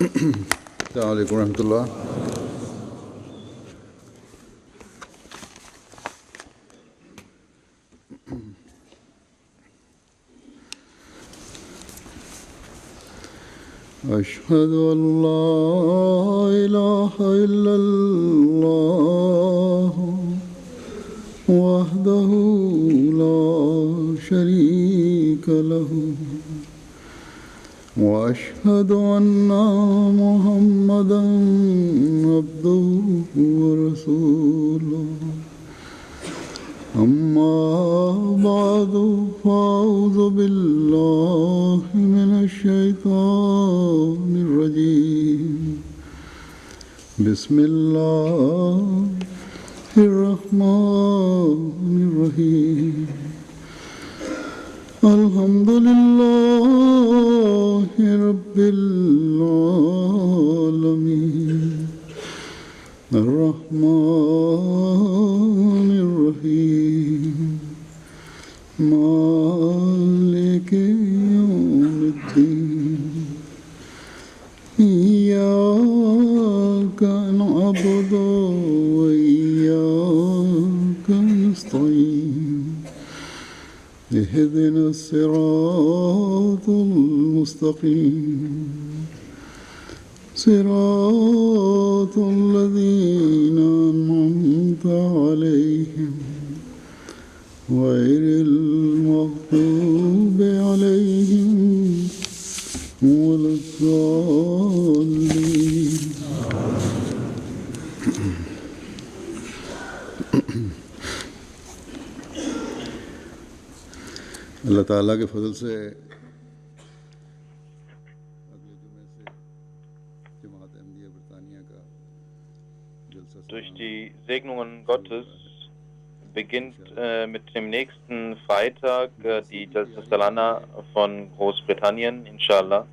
السلام عليكم ورحمة الله. أشهد أن لا إله إلا الله وحده لا شريك له وأشهد أن محمدا عبده ورسوله أما بعد فأعوذ بالله من الشيطان الرجيم بسم الله الرحمن الرحيم الحمد لله رب العالمين الرحمن الرحيم مالك يوم الدين إياك نعبد وإياك نستعين اهدنا الصراط المستقيم صراط الذين أنعمت عليهم غير المغضوب عليهم ولا الضالين. اللہ تعالیٰ کے فضل سے durch die Segnungen Gottes beginnt mit dem nächsten Freitag die Jalsa Salana von Großbritannien, inshallah.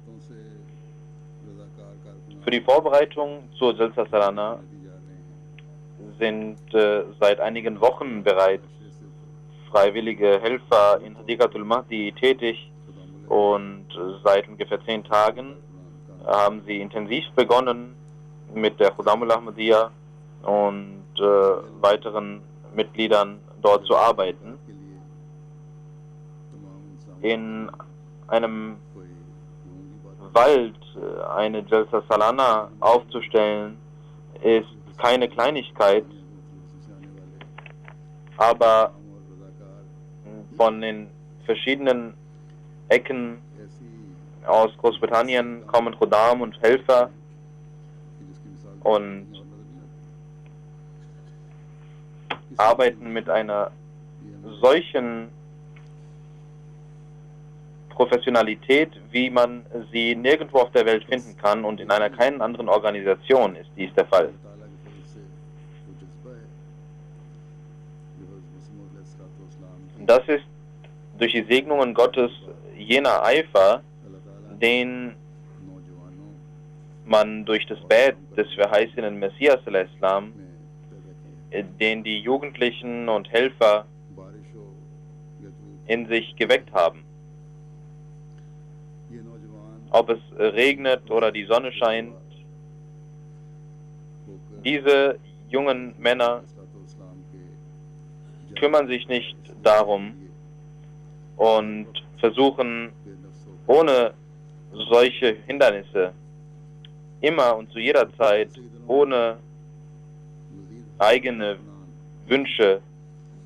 Für die Vorbereitung zur Jalsa Salana sind seit einigen Wochen bereits freiwillige Helfer in Hadiqatul Mahdi tätig und seit ungefähr 10 Tagen haben sie intensiv begonnen mit der Khudamul Ahmadiyya und weiteren Mitgliedern dort zu arbeiten. In einem Wald eine Jalsa Salana aufzustellen, ist keine Kleinigkeit, aber von den verschiedenen Ecken aus Großbritannien kommen Khudam und Helfer und arbeiten mit einer solchen Professionalität, wie man sie nirgendwo auf der Welt finden kann, und in einer keinen anderen Organisation ist dies der Fall. Das ist durch die Segnungen Gottes jener Eifer, den man durch das Bett des verheißenen Messias al-Islam, den die Jugendlichen und Helfer in sich geweckt haben. Ob es regnet oder die Sonne scheint, diese jungen Männer kümmern sich nicht darum und versuchen ohne solche Hindernisse immer und zu jeder Zeit ohne eigene Wünsche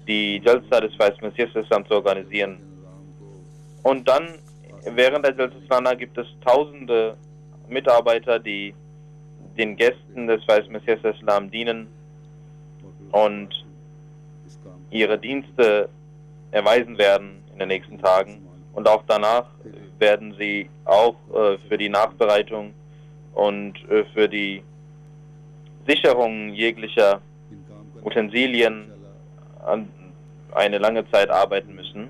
die Jalsa des Weißen Messias Islam zu organisieren. Und dann während der Jalsa Salana gibt es tausende Mitarbeiter, die den Gästen des Weißen Messias Islam dienen und ihre Dienste erweisen werden in den nächsten Tagen, und auch danach werden sie auch für die Nachbereitung und für die Sicherung jeglicher Utensilien eine lange Zeit arbeiten müssen.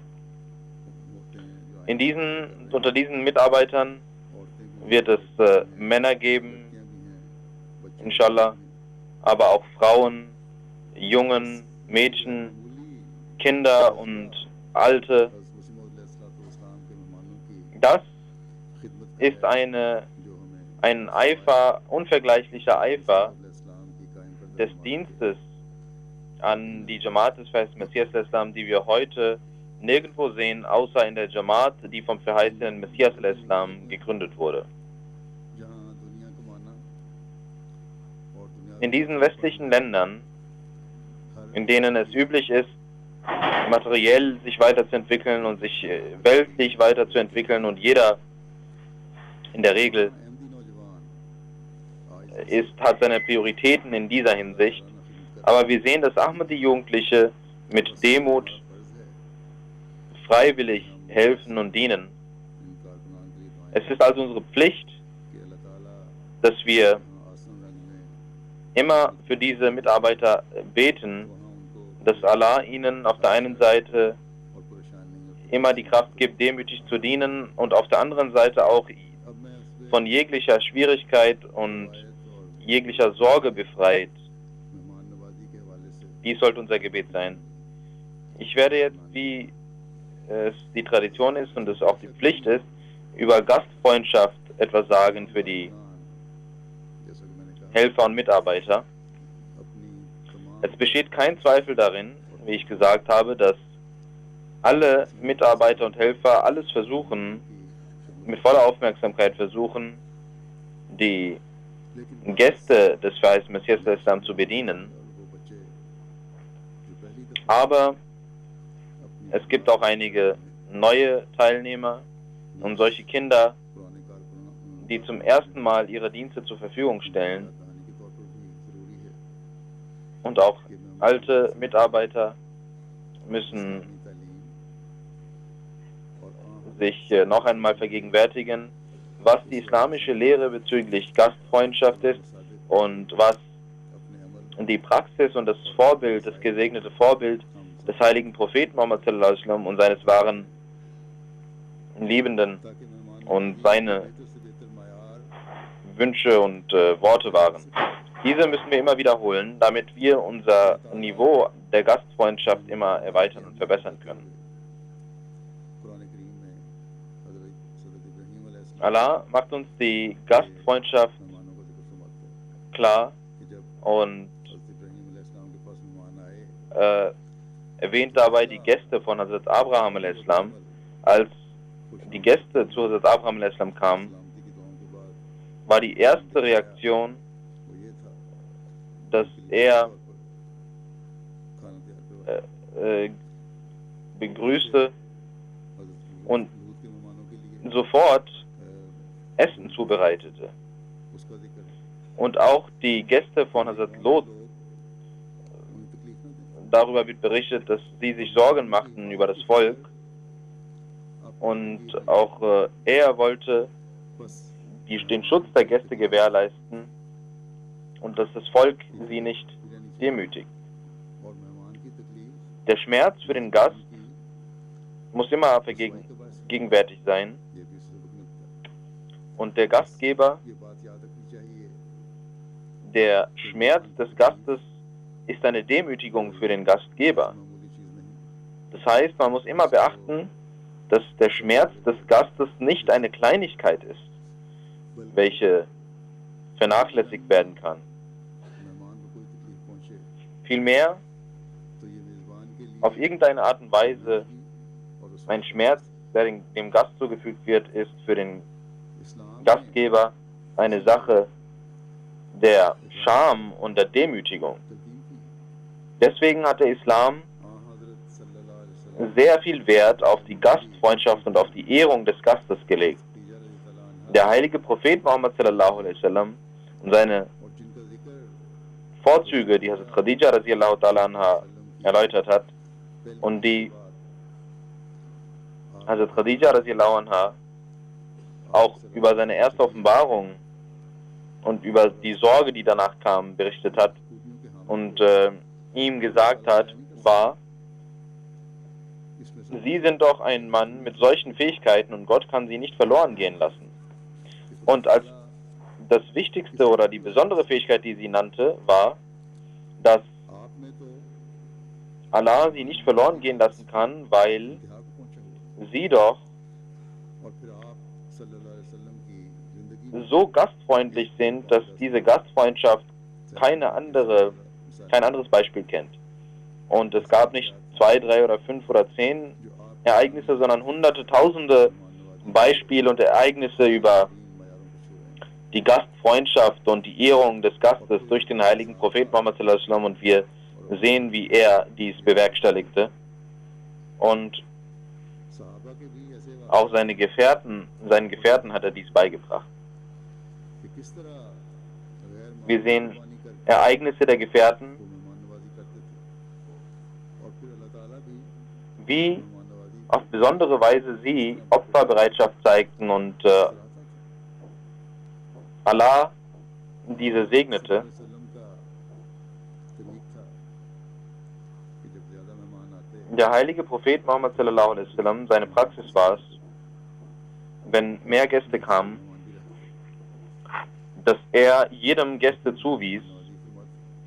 Unter diesen Mitarbeitern wird es Männer geben, inshallah, aber auch Frauen, Jungen, Mädchen, Kinder und Alte. Das ist ein Eifer, unvergleichlicher Eifer des Dienstes an die Jamaat des verheißenen Messias al-Islam, die wir heute nirgendwo sehen, außer in der Jamaat, die vom verheißenen Messias al-Islam gegründet wurde. In diesen westlichen Ländern, in denen es üblich ist, materiell sich weiterzuentwickeln und sich weltlich weiterzuentwickeln, und jeder in der Regel hat seine Prioritäten in dieser Hinsicht. Aber wir sehen, dass Ahmadi-Jugendliche mit Demut freiwillig helfen und dienen. Es ist also unsere Pflicht, dass wir immer für diese Mitarbeiter beten, dass Allah ihnen auf der einen Seite immer die Kraft gibt, demütig zu dienen, und auf der anderen Seite auch von jeglicher Schwierigkeit und jeglicher Sorge befreit. Dies sollte unser Gebet sein. Ich werde jetzt, wie es die Tradition ist und es auch die Pflicht ist, über Gastfreundschaft etwas sagen für die Helfer und Mitarbeiter. Es besteht kein Zweifel darin, wie ich gesagt habe, dass alle Mitarbeiter und Helfer alles versuchen, mit voller Aufmerksamkeit versuchen, die Gäste des verheißenen Messias al-Islam zu bedienen. Aber es gibt auch einige neue Teilnehmer und solche Kinder, die zum ersten Mal ihre Dienste zur Verfügung stellen. Und auch alte Mitarbeiter müssen sich noch einmal vergegenwärtigen, was die islamische Lehre bezüglich Gastfreundschaft ist und was die Praxis und das Vorbild, das gesegnete Vorbild des heiligen Propheten Muhammad sallallahu alaihi wasallam und seines wahren Liebenden und seine Wünsche und Worte waren. Diese müssen wir immer wiederholen, damit wir unser Niveau der Gastfreundschaft immer erweitern und verbessern können. Allah macht uns die Gastfreundschaft klar und erwähnt dabei die Gäste von Hazrat Abraham al-Islam. Als die Gäste zu Hazrat Abraham al-Islam kamen, war die erste Reaktion, dass er begrüßte und sofort Essen zubereitete. Und auch die Gäste von Hazrat Lot, darüber wird berichtet, dass sie sich Sorgen machten über das Volk, und auch er wollte den Schutz der Gäste gewährleisten und dass das Volk sie nicht demütigt. Der Schmerz für den Gast muss immer gegenwärtig sein, und der Gastgeber, der Schmerz des Gastes ist eine Demütigung für den Gastgeber. Das heißt, man muss immer beachten, dass der Schmerz des Gastes nicht eine Kleinigkeit ist, welche vernachlässigt werden kann. Vielmehr, auf irgendeine Art und Weise, ein Schmerz, der dem Gast zugefügt wird, ist für den Gastgeber eine Sache der Scham und der Demütigung. Deswegen hat der Islam sehr viel Wert auf die Gastfreundschaft und auf die Ehrung des Gastes gelegt. Der heilige Prophet Muhammad sallallahu alaihi wasallam und seine Vorzüge, die Hazrat Khadija radiallahu ta'ala anha erläutert hat und die Hazrat Khadija radiallahu anha auch über seine erste Offenbarung und über die Sorge, die danach kam, berichtet hat und ihm gesagt hat, war: Sie sind doch ein Mann mit solchen Fähigkeiten und Gott kann sie nicht verloren gehen lassen. Und als das Wichtigste oder die besondere Fähigkeit, die sie nannte, war, dass Allah sie nicht verloren gehen lassen kann, weil sie doch so gastfreundlich sind, dass diese Gastfreundschaft kein anderes Beispiel kennt. Und es gab nicht 2, 3 oder 5 oder 10 Ereignisse, sondern hunderte, tausende Beispiele und Ereignisse über die Gastfreundschaft und die Ehrung des Gastes durch den heiligen Prophet Muhammad sallallahu alaihi wasallam, und wir sehen, wie er dies bewerkstelligte. Und auch seinen Gefährten hat er dies beigebracht. Wir sehen Ereignisse der Gefährten, wie auf besondere Weise sie Opferbereitschaft zeigten und Allah diese segnete. Der heilige Prophet Muhammad sallallahu alaihi wasallam, seine Praxis war es, wenn mehr Gäste kamen, dass er jedem Gäste zuwies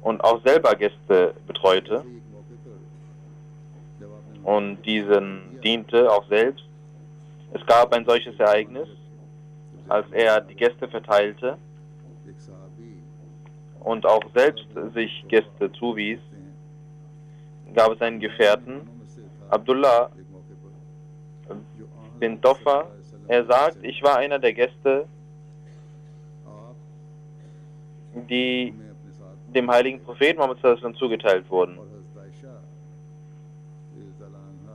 und auch selber Gäste betreute und diesen diente auch selbst. Es gab ein solches Ereignis, als er die Gäste verteilte und auch selbst sich Gäste zuwies, gab es einen Gefährten, Abdullah bin Toffa. Er sagt, ich war einer der Gäste, die dem heiligen Propheten Muhammad sallallahu alaihi wasallam zugeteilt wurden.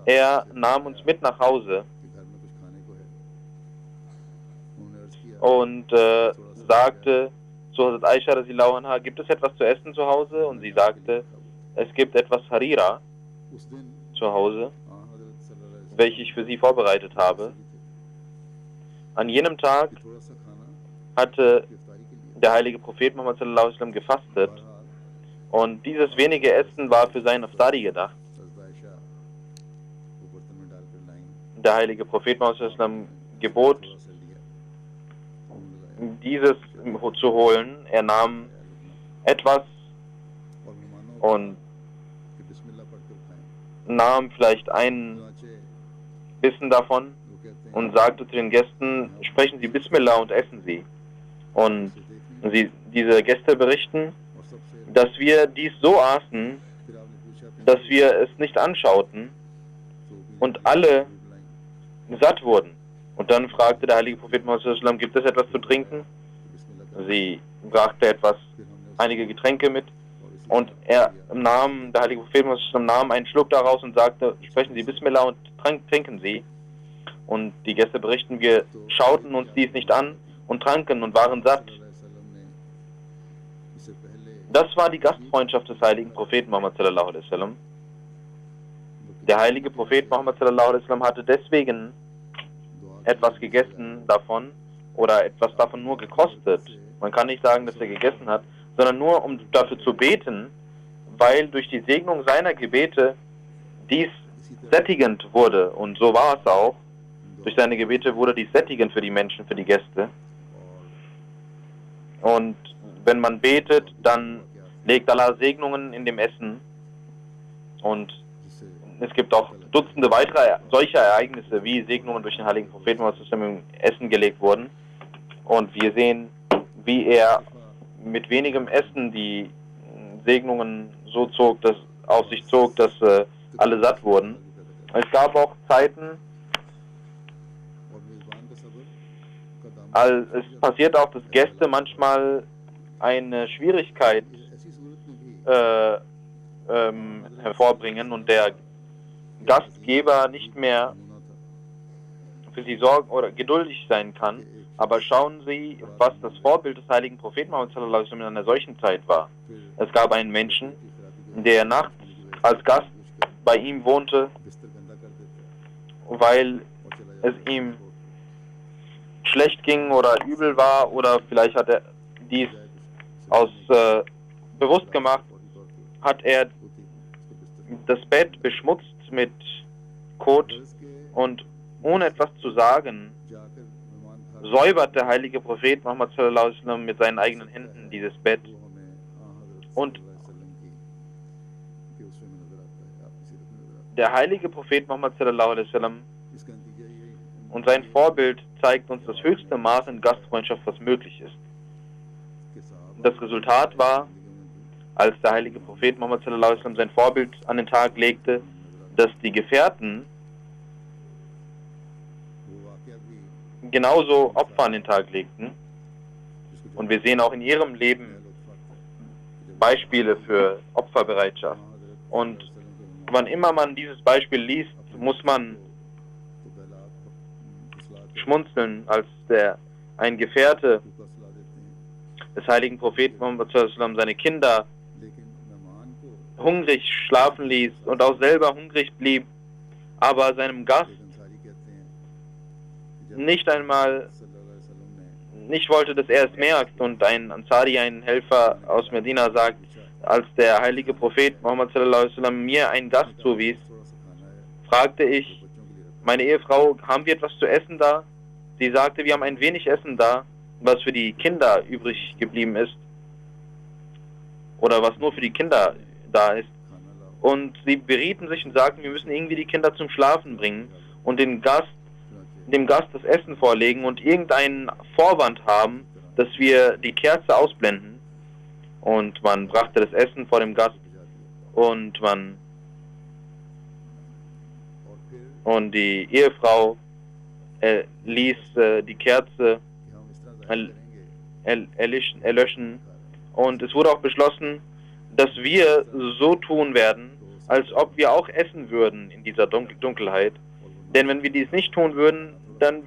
Er nahm uns mit nach Hause und sagte zu Hazrat Aisha radiallahu anha, gibt es etwas zu essen zu Hause? Und sie sagte, es gibt etwas Harira zu Hause, welche ich für sie vorbereitet habe. An jenem Tag hatte der heilige Prophet Muhammad sallallahu alaihi wasallam gefastet und dieses wenige Essen war für seinen Iftari gedacht. Der heilige Prophet Muhammad sallallahu alaihi wasallam gebot, dieses zu holen. Er nahm etwas und nahm vielleicht einen Bissen davon und sagte zu den Gästen, sprechen Sie Bismillah und essen Sie. Und diese Gäste berichten, dass wir dies so aßen, dass wir es nicht anschauten und alle satt wurden. Und dann fragte der heilige Prophet Muhammad sallallahu alaihi wasallam, gibt es etwas zu trinken? Sie brachte einige Getränke mit und der heilige Prophet Muhammad sallallahu alaihi wasallam nahm einen Schluck daraus und sagte, sprechen Sie Bismillah und trinken Sie. Und die Gäste berichten, wir schauten uns dies nicht an und tranken und waren satt. Das war die Gastfreundschaft des heiligen Propheten Muhammad sallallahu alaihi wasallam. Der heilige Prophet Muhammad sallallahu alaihi wasallam hatte deswegen etwas gegessen davon oder etwas davon nur gekostet. Man kann nicht sagen, dass er gegessen hat, sondern nur um dafür zu beten, weil durch die Segnung seiner Gebete dies sättigend wurde. Und so war es auch. Durch seine Gebete wurde dies sättigend für die Menschen, für die Gäste. Und wenn man betet, dann legt Allah Segnungen in dem Essen. Und es gibt auch Dutzende weitere solcher Ereignisse, wie Segnungen durch den heiligen Propheten im Essen gelegt wurden. Und wir sehen, wie er mit wenigem Essen die Segnungen so auf sich zog, dass alle satt wurden. Es gab auch Zeiten, es passiert auch, dass Gäste manchmal eine Schwierigkeit hervorbringen und der Gastgeber nicht mehr für sie sorgen oder geduldig sein kann. Aber schauen Sie, was das Vorbild des heiligen Propheten Muhammad sallallahu alaihi wasallam in einer solchen Zeit war. Es gab einen Menschen, der nachts als Gast bei ihm wohnte, weil es ihm schlecht ging oder übel war, oder vielleicht hat er dies bewusst gemacht, hat er das Bett beschmutzt mit Kot und ohne etwas zu sagen, säubert der heilige Prophet Muhammad sallallahu alaihi wasallam mit seinen eigenen Händen dieses Bett. Und der heilige Prophet Muhammad sallallahu alaihi wasallam und sein Vorbild zeigt uns das höchste Maß an Gastfreundschaft, was möglich ist. Das Resultat war, als der heilige Prophet Muhammad sallallahu alaihi wasallam sein Vorbild an den Tag legte, dass die Gefährten genauso Opfer an den Tag legten. Und wir sehen auch in ihrem Leben Beispiele für Opferbereitschaft. Und wann immer man dieses Beispiel liest, muss man schmunzeln, als ein Gefährte des heiligen Propheten Muhammad sallallahu alaihi wasallam seine Kinder hungrig schlafen ließ und auch selber hungrig blieb, aber seinem Gast nicht wollte, dass er es merkt. Und ein Ansari, ein Helfer aus Medina, sagt, als der heilige Prophet Muhammad sallallahu alaihi wasallam mir einen Gast zuwies, fragte ich meine Ehefrau, haben wir etwas zu essen da? Sie sagte, wir haben ein wenig Essen da, was für die Kinder übrig geblieben ist oder was nur für die Kinder da ist. Und sie berieten sich und sagten, wir müssen irgendwie die Kinder zum Schlafen bringen und dem Gast das Essen vorlegen und irgendeinen Vorwand haben, dass wir die Kerze ausblenden. Und man brachte das Essen vor dem Gast und die Ehefrau ließ die Kerze erlöschen. Und es wurde auch beschlossen, dass wir so tun werden, als ob wir auch essen würden in dieser Dunkelheit. Denn wenn wir dies nicht tun würden, dann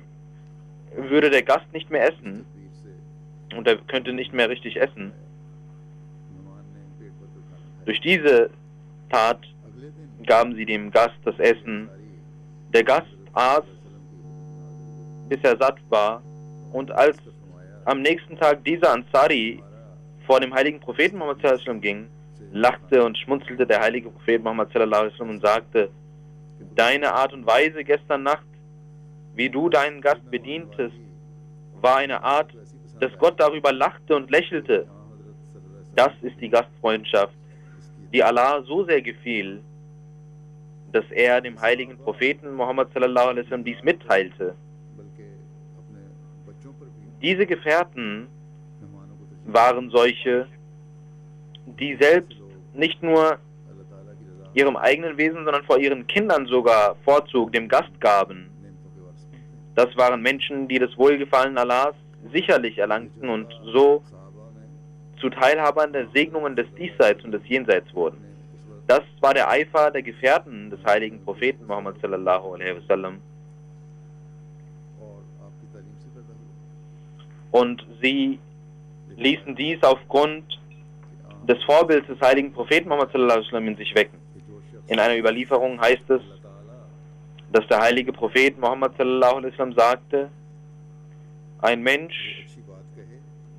würde der Gast nicht mehr essen und er könnte nicht mehr richtig essen. Durch diese Tat gaben sie dem Gast das Essen. Der Gast aß, bis er satt war, und als am nächsten Tag dieser Ansari vor dem heiligen Propheten Muhammad sallallahu alaihi wasallam ging, lachte und schmunzelte der heilige Prophet Muhammad sallallahu alaihi wasallam und sagte, deine Art und Weise gestern Nacht, wie du deinen Gast bedientest, war eine Art, dass Gott darüber lachte und lächelte. Das ist die Gastfreundschaft, die Allah so sehr gefiel, dass er dem heiligen Propheten Muhammad sallallahu alaihi wasallam dies mitteilte. Diese Gefährten waren solche, die selbst nicht nur ihrem eigenen Wesen, sondern vor ihren Kindern sogar Vorzug dem Gast gaben. Das waren Menschen, die das Wohlgefallen Allahs sicherlich erlangten und so zu Teilhabern der Segnungen des Diesseits und des Jenseits wurden. Das war der Eifer der Gefährten des heiligen Propheten Muhammad sallallahu alaihi wasallam. Und sie ließen dies aufgrund des Vorbilds des heiligen Propheten Muhammad sallallahu alaihi wasallam in sich wecken. In einer Überlieferung heißt es, dass der heilige Prophet Muhammad sallallahu alaihi wasallam sagte, ein Mensch,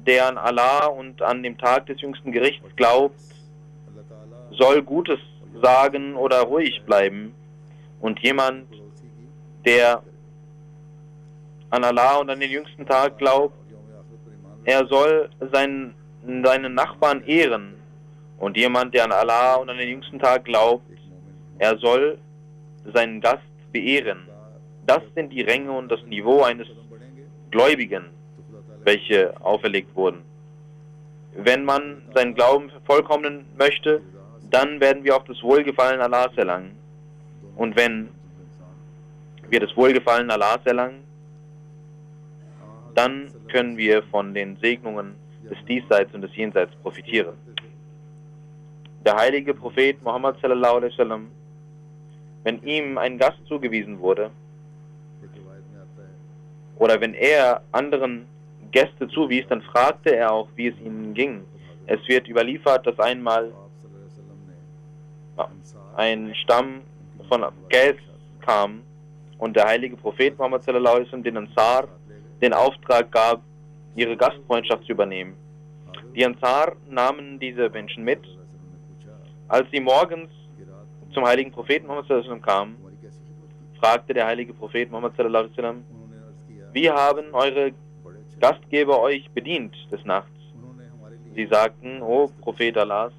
der an Allah und an dem Tag des jüngsten Gerichts glaubt, soll Gutes sagen oder ruhig bleiben. Und jemand, der an Allah und an den jüngsten Tag glaubt, er soll seinen Nachbarn ehren. Und jemand, der an Allah und an den jüngsten Tag glaubt, er soll seinen Gast beehren. Das sind die Ränge und das Niveau eines Gläubigen, welche auferlegt wurden. Wenn man seinen Glauben vervollkommnen möchte, dann werden wir auch das Wohlgefallen Allahs erlangen. Und wenn wir das Wohlgefallen Allahs erlangen, dann können wir von den Segnungen des Diesseits und des Jenseits profitieren. Der heilige Prophet Muhammad sallallahu alaihi wasallam, wenn ihm ein Gast zugewiesen wurde, oder wenn er anderen Gäste zuwies, dann fragte er auch, wie es ihnen ging. Es wird überliefert, dass einmal ein Stamm von Qais kam und der heilige Prophet Muhammad sallallahu alaihi wasallam den Ansar den Auftrag gab, ihre Gastfreundschaft zu übernehmen. Die Ansar nahmen diese Menschen mit. Als sie morgens zum heiligen Propheten Muhammad sallallahu alaihi wasallam kamen, fragte der heilige Prophet Muhammad sallallahu alaihi wasallam, wie haben eure Gastgeber euch bedient des Nachts? Sie sagten, o Prophet Allahs,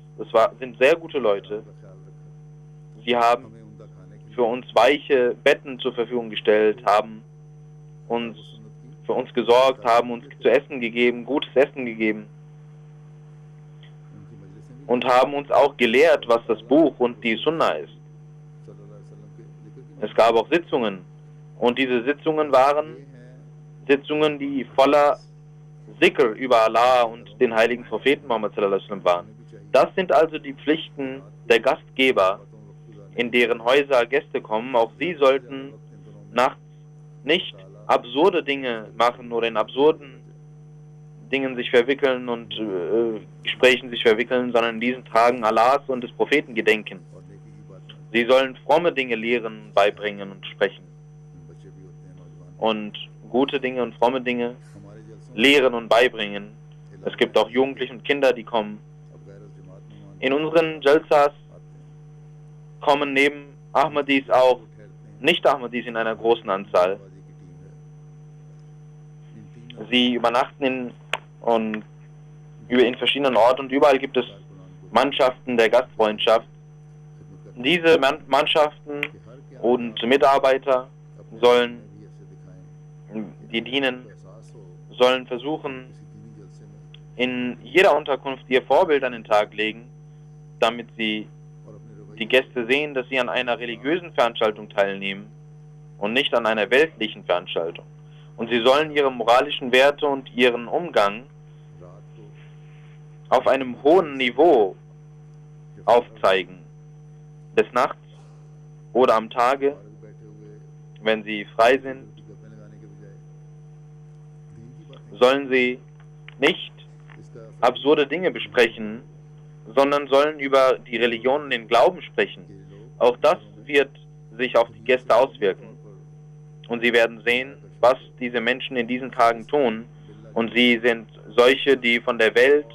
sind sehr gute Leute. Sie haben für uns weiche Betten zur Verfügung gestellt, haben uns für uns gesorgt, haben uns zu essen gegeben, gutes Essen gegeben und haben uns auch gelehrt, was das Buch und die Sunna ist. Es gab auch Sitzungen und diese Sitzungen waren Sitzungen, die voller Zikr über Allah und den heiligen Propheten Muhammad sallallahu alaihi wasallam waren. Das sind also die Pflichten der Gastgeber, in deren Häuser Gäste kommen. Auch sie sollten nachts nicht absurde Dinge machen oder in absurden Dingen sich verwickeln und Gesprächen sich verwickeln, sondern in diesen Tagen Allahs und des Propheten gedenken. Sie sollen fromme Dinge lehren, beibringen und sprechen. Und gute Dinge und fromme Dinge lehren und beibringen. Es gibt auch Jugendliche und Kinder, die kommen. In unseren Jalsas kommen neben Ahmadis auch Nicht-Ahmadis in einer großen Anzahl. Sie übernachten in verschiedenen Orten und überall gibt es Mannschaften der Gastfreundschaft. Diese Mannschaften und Mitarbeiter sollen, die dienen, sollen versuchen, in jeder Unterkunft ihr Vorbild an den Tag legen, damit die Gäste sehen, dass sie an einer religiösen Veranstaltung teilnehmen und nicht an einer weltlichen Veranstaltung. Und sie sollen ihre moralischen Werte und ihren Umgang auf einem hohen Niveau aufzeigen. Des Nachts oder am Tage, wenn sie frei sind, sollen sie nicht absurde Dinge besprechen, sondern sollen über die Religion und den Glauben sprechen. Auch das wird sich auf die Gäste auswirken. Und sie werden sehen, was diese Menschen in diesen Tagen tun. Und sie sind solche, die von der Welt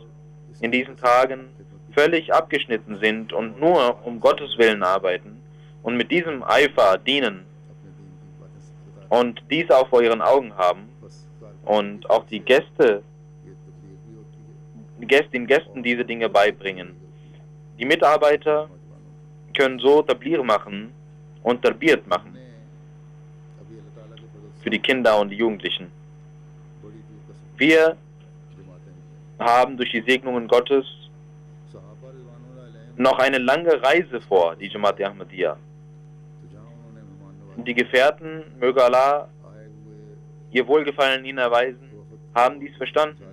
in diesen Tagen völlig abgeschnitten sind und nur um Gottes Willen arbeiten und mit diesem Eifer dienen und dies auch vor ihren Augen haben und auch die Gästen diese Dinge beibringen. Die Mitarbeiter können so Tablir machen und Tarbiyat machen für die Kinder und die Jugendlichen. Wir haben durch die Segnungen Gottes noch eine lange Reise vor, die Jamaat Ahmadiyya. Die Gefährten, möge Allah ihr Wohlgefallen ihnen erweisen, haben dies verstanden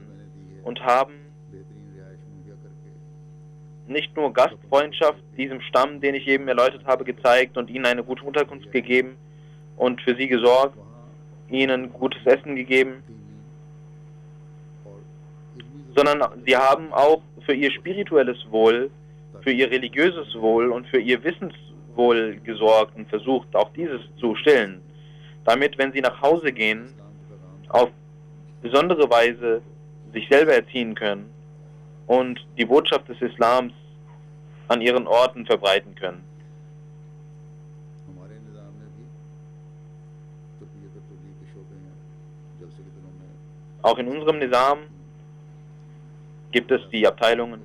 und haben nicht nur Gastfreundschaft diesem Stamm, den ich eben erläutert habe, gezeigt und ihnen eine gute Unterkunft gegeben und für sie gesorgt, ihnen gutes Essen gegeben, sondern sie haben auch für ihr spirituelles Wohl, für ihr religiöses Wohl und für ihr Wissenswohl gesorgt und versucht, auch dieses zu stillen, damit, wenn sie nach Hause gehen, auf besondere Weise sich selber erziehen können und die Botschaft des Islams an ihren Orten verbreiten können. Auch in unserem Nizam gibt es die Abteilungen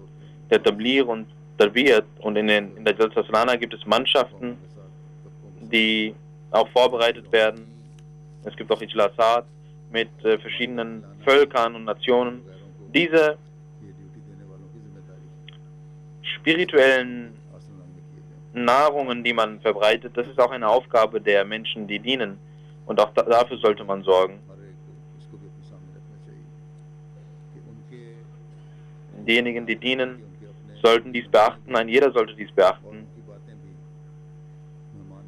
der Tablir und Tarbiyat und in der Jalsa Salana gibt es Mannschaften, die auch vorbereitet werden. Es gibt auch Ijlasat mit verschiedenen Völkern und Nationen. Diese spirituellen Nahrungen, die man verbreitet, das ist auch eine Aufgabe der Menschen, die dienen. Und auch dafür sollte man sorgen. Diejenigen, die dienen, sollten dies beachten. Ein jeder sollte dies beachten.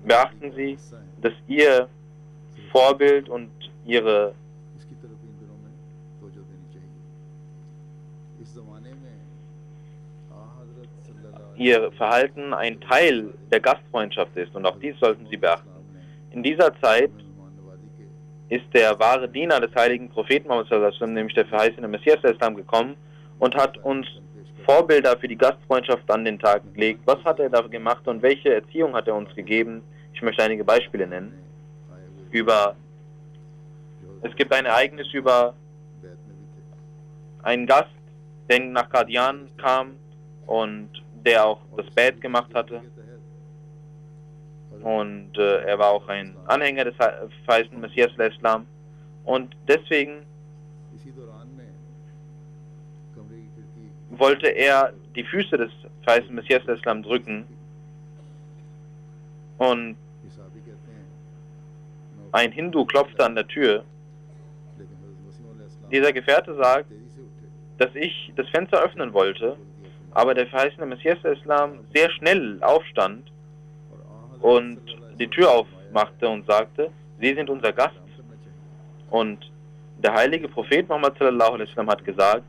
Beachten Sie, dass Ihr Vorbild und Ihr Verhalten ein Teil der Gastfreundschaft ist. Und auch dies sollten Sie beachten. In dieser Zeit ist der wahre Diener des heiligen Propheten Muhammad sallallahu alaihi wasallam, nämlich der verheißene Messias der Islam, gekommen und hat uns Vorbilder für die Gastfreundschaft an den Tag gelegt. Was hat er da gemacht und welche Erziehung hat er uns gegeben? Ich möchte einige Beispiele nennen. Es gibt ein Ereignis über einen Gast, der nach Qadian kam und der auch das Bad gemacht hatte. Und er war auch ein Anhänger des verheißenen Messias der Islam. Und deswegen इसी दौरान में कमरे की खिड़की wollte er die Füße des verheißenen Messias Islam drücken. Und हिसाबी कहते हैं ein Hindu klopfte an der Tür. लेकिन हज़रत मसीह अलैहिस्सलाम Dieser Gefährte sagt, तेजी से उठे dass ich das Fenster öffnen wollte, aber der verheißene Messias Islam sehr schnell aufstand और und die Tür aufmachte und sagte, Sie sind unser Gast. Und der heilige Prophet Muhammad sallallahu alaihi wasallam hat gesagt,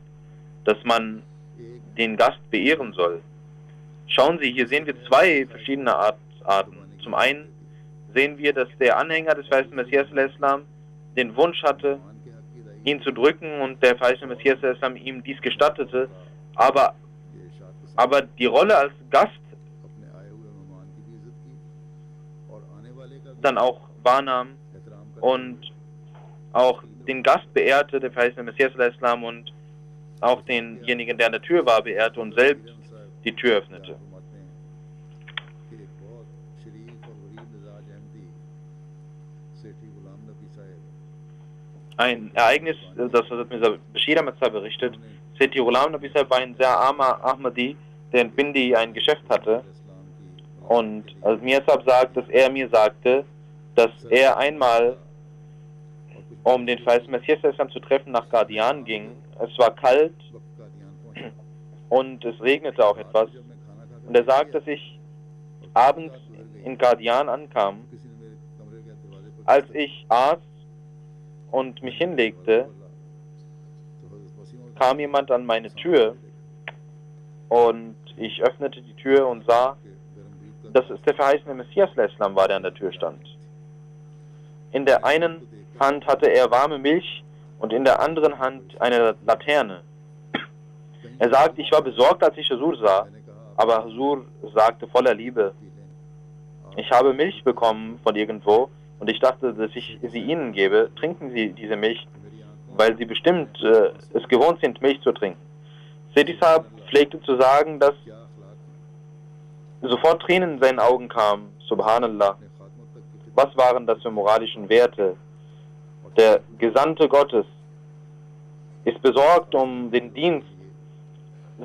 dass man den Gast beehren soll. Schauen Sie, hier sehen wir zwei verschiedene Arten. Zum einen sehen wir, dass der Anhänger des verheißenen Messias Islam den Wunsch hatte, ihn zu drücken und der verheißene Messias Islam ihm dies gestattete, aber die Rolle als Gast अपने आए हुए मेहमान की भी इज्जत की और आने वाले का भी dann auch wahrnahm एहतराम करते und auch den Gast beehrte, der verheißene Messias Islam, und auch denjenigen, der an der Tür war, beehrte und selbst die Tür öffnete. फरमाते हैं कि एक बहुत शरीफ और गरीब मिजाज अहमदी सेठी गुलाम नबी साहब Ein Ereignis, das Hazrat Mirza Bashir Ahmad Sahib berichtet, Sethi Ghulam Nabi Sahib war ein sehr armer Ahmadi, der in Bindi ein Geschäft hatte. इस्लाम की Und Hazrat Mirza Sahib sagt, dass er mir sagte, dass er einmal, um den verheißenen Messias Islam zu treffen, nach Qadian ging. Es war kalt वक्त का ध्यान पहुंचा und es regnete auch etwas. जब मैं खाना खा Und er sagt, dass ich abends in Qadian ankam. किसी ने मेरे कमरे के दरवाजे पर Als ich aß und mich hinlegte, तो हज़रत मसीह kam jemand an meine Tür und ich öffnete die Tür und sah, के गरम रीत का dass es der verheißene Messias Islam war, der an der Tür stand. In der einen Hand hatte er warme Milch und in der anderen Hand eine Laterne. Er sagt, ich war besorgt, als ich Huzur sah, मैंने कहा aber Huzur sagte voller Liebe, P लें ich habe Milch bekommen von irgendwo und ich dachte, dass ich sie Ihnen gebe. Trinken Sie diese Milch, मेरी आंखों weil Sie bestimmt es gewohnt sind, Milch zu trinken. Sethi Sahib pflegte zu sagen, dass क्या अखलाक sofort Tränen in seinen Augen kamen. Subhanallah. ने खात्मत तक की Was waren das für moralischen Werte? Der Gesandte Gottes ist besorgt um den Dienst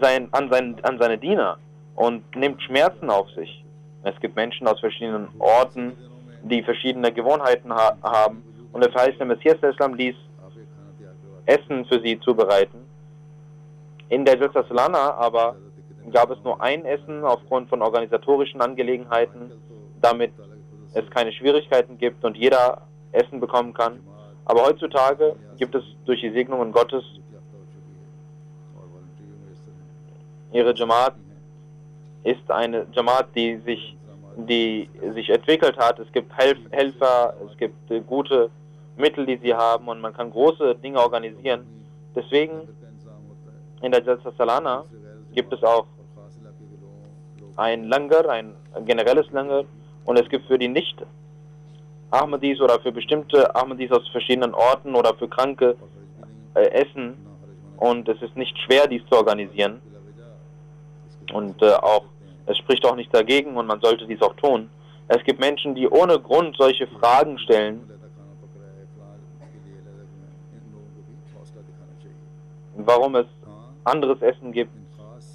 an seine Diener und nimmt Schmerzen auf sich. Es gibt Menschen aus verschiedenen Orten, die verschiedene Gewohnheiten haben, und der verheißene Messias Islam ließ आप एक खाना तैयार करवा Essen für sie zubereiten. In der Jalsa Salana aber gab es nur ein Essen aufgrund von organisatorischen Angelegenheiten, damit es keine Schwierigkeiten gibt und jeder Essen bekommen kann. Aber heutzutage gibt es durch die Segnungen Gottes और वॉलंटियर में इस तरह ihre Jamaat ist eine Jamaat, die sich entwickelt hat. Es gibt Helfer, es gibt gute Mittel, die sie haben, und man kann große Dinge organisieren. Deswegen का इंतजाम होता है in der Jalsa Salana gibt es auch और खास इलाके के लोग ein Langar, ein generelles Langar, und es gibt für die Nicht-Ahmadis oder für bestimmte Ahmadis aus verschiedenen Orten oder für Kranke और हर्ज भी नहीं Essen, ना हर्ज मना und es ist nicht schwer, dies zu organisieren, बिला वजह इसके und auch es spricht auch nichts dagegen und man sollte dies auch tun. Es gibt Menschen, die ohne Grund solche Fragen stellen, लहदा खाना पक रहा है फलां के लिए लहदा इन लोगों को भी हौसला दिखाना चाहिए warum es हाँ anderes Essen gibt. इन खास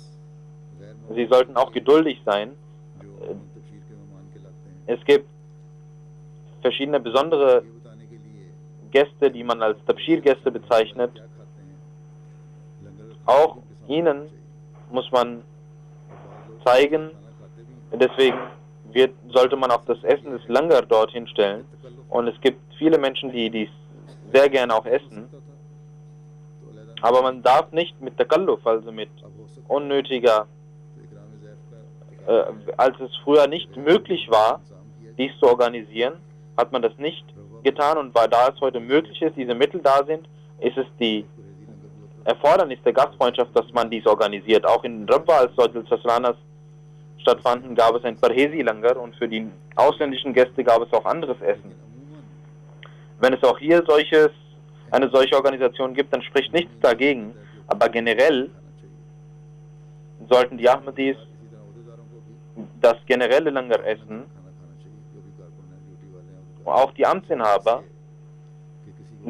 गैर Sie sollten auch geduldig sein. जो हम तबशीर के मेहमान कहलाते हैं Es gibt verschiedene besondere ये बताने के लिए Gäste, die man als Tabshir-Gäste bezeichnet. क्या खाते हैं लंगर Auch ihnen muss man zeigen, deswegen sollte man auch das Essen des Langar dorthin stellen. Und es gibt viele Menschen, die dies sehr gerne auch essen. Aber man darf nicht mit Takalluf, also mit unnötiger, als es früher nicht möglich war, dies zu organisieren, hat man das nicht getan. Und weil da es heute möglich ist, diese Mittel da sind, ist es die Erfordernis der Gastfreundschaft, dass man dies organisiert. Auch in Rabwa, als dort Saslanas stattfanden, gab es ein Parhesi-Langar, und für die ausländischen Gäste gab es auch anderes Essen. Wenn es auch hier eine solche Organisation gibt, dann spricht nichts dagegen. Aber generell sollten die Ahmadis das generelle Langar essen. Auch die Amtsinhaber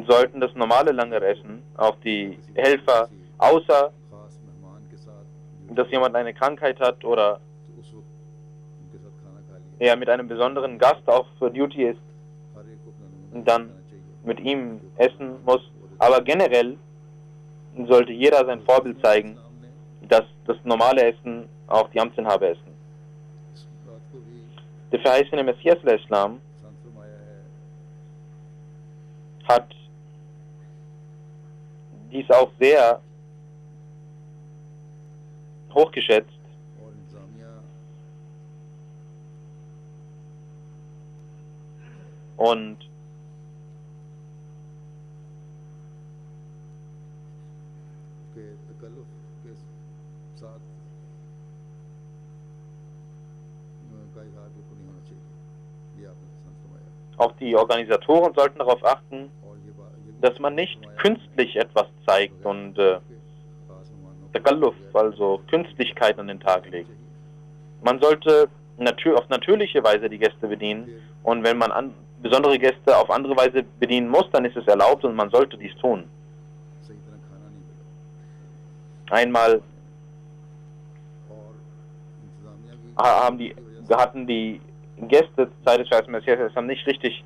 sollten das normale Langeressen auf die Helfer, außer खास मेहमान के साथ dass jemand eine Krankheit hat oder तो उस वक्त उनके साथ खाना खा लिया। er mit einem besonderen Gast auf Duty ist, हर एक को अपना नमूना dann दिखाना चाहिए। mit ihm essen muss. Aber generell sollte jeder sein Vorbild zeigen, dass das normale Essen auch die Amtsinhaber essen. इस बात को भी Der verheißene Messias al-Islam पसंद फरमाया है hat dies auch sehr hochgeschätzt और इंतजामिया und के तकल्लुफ के साथ का इजहार बिल्कुल नहीं होना चाहिए। ये आपने पसंद फरमाया। auch die Organisatoren sollten darauf achten, और ये dass man nicht künstlich etwas zeigt und खास मेहमानों Takalluf, also Künstlichkeit an den Tag legt. Man sollte auf natürliche Weise die Gäste bedienen und wenn man besondere Gäste auf andere Weise bedienen muss, dann ist es erlaubt und man sollte dies tun. सही तरह खाना नहीं मिला Einmal और इंतजामिया की hatten die Gäste zur Zeit des verheißenen Messias nicht richtig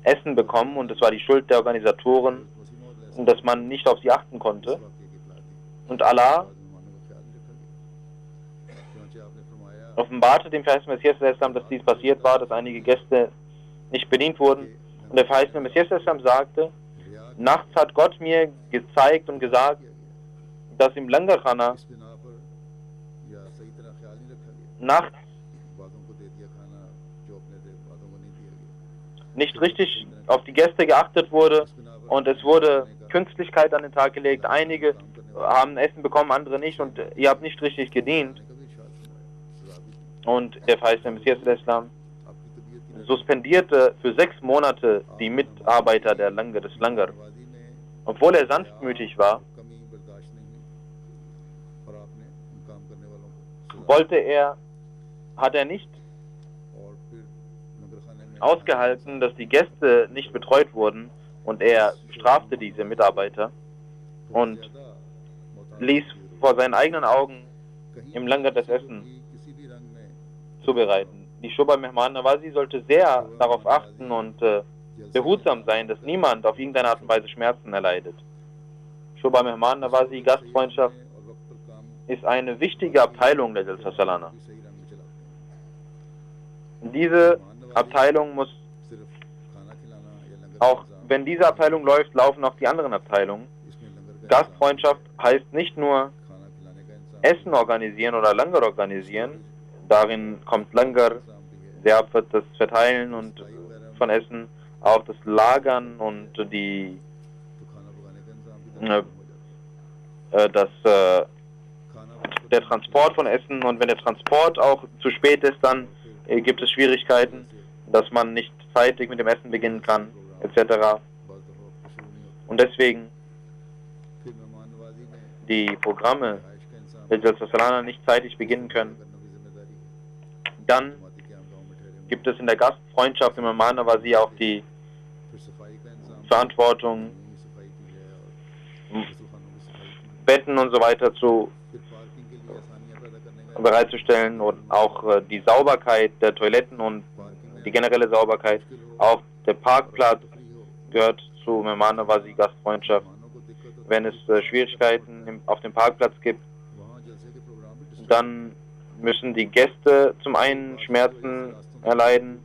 Essen bekommen und es war die Schuld der Organisatoren, dass man nicht auf sie achten konnte. Und Allah offenbarte dem verheißenen Messias, dass dies passiert war, dass einige Gäste nicht bedient wurden. Und der verheißene Messias sagte, nachts hat Gott mir gezeigt und gesagt, dass im Langarkhana nachts nicht richtig auf die Gäste geachtet wurde und es wurde Künstlichkeit an den Tag gelegt. Einige haben Essen bekommen, andere nicht und ihr habt nicht richtig gedient. Und der verheißene Messias suspendierte für 6 Monate die Mitarbeiter des Langar. Obwohl er sanftmütig war, hat er nicht ausgehalten, dass die Gäste nicht betreut wurden und er strafte diese Mitarbeiter und ließ vor seinen eigenen Augen im Langar das Essen zubereiten. Die Shubha Mehman Nawazi sollte sehr darauf achten und behutsam sein, dass niemand auf irgendeine Art und Weise Schmerzen erleidet. Shubha Mehman Nawazi, Gastfreundschaft, ist eine wichtige Abteilung der Jalsa Salana. Diese Abteilung muss, auch wenn diese Abteilung läuft, laufen auch die anderen Abteilungen. Gastfreundschaft heißt nicht nur Essen organisieren oder Langar organisieren. Darin kommt Langar, das Verteilen und von Essen, auch das Lagern und der Transport von Essen. Und wenn der Transport auch zu spät ist, dann gibt es Schwierigkeiten, dass man nicht zeitig mit dem Essen beginnen kann, etc. Und deswegen die Programme der Jalsa Salana nicht zeitig beginnen können. Dann gibt es in der Gastfreundschaft im Mehman Nawazi auch die Verantwortung, Betten und so weiter bereitzustellen und auch die Sauberkeit der Toiletten und die generelle Sauberkeit. Auch der Parkplatz gehört zu Mehman Nawazi Gastfreundschaft. Wenn es Schwierigkeiten auf dem Parkplatz gibt, dann müssen die Gäste zum einen Schmerzen erleiden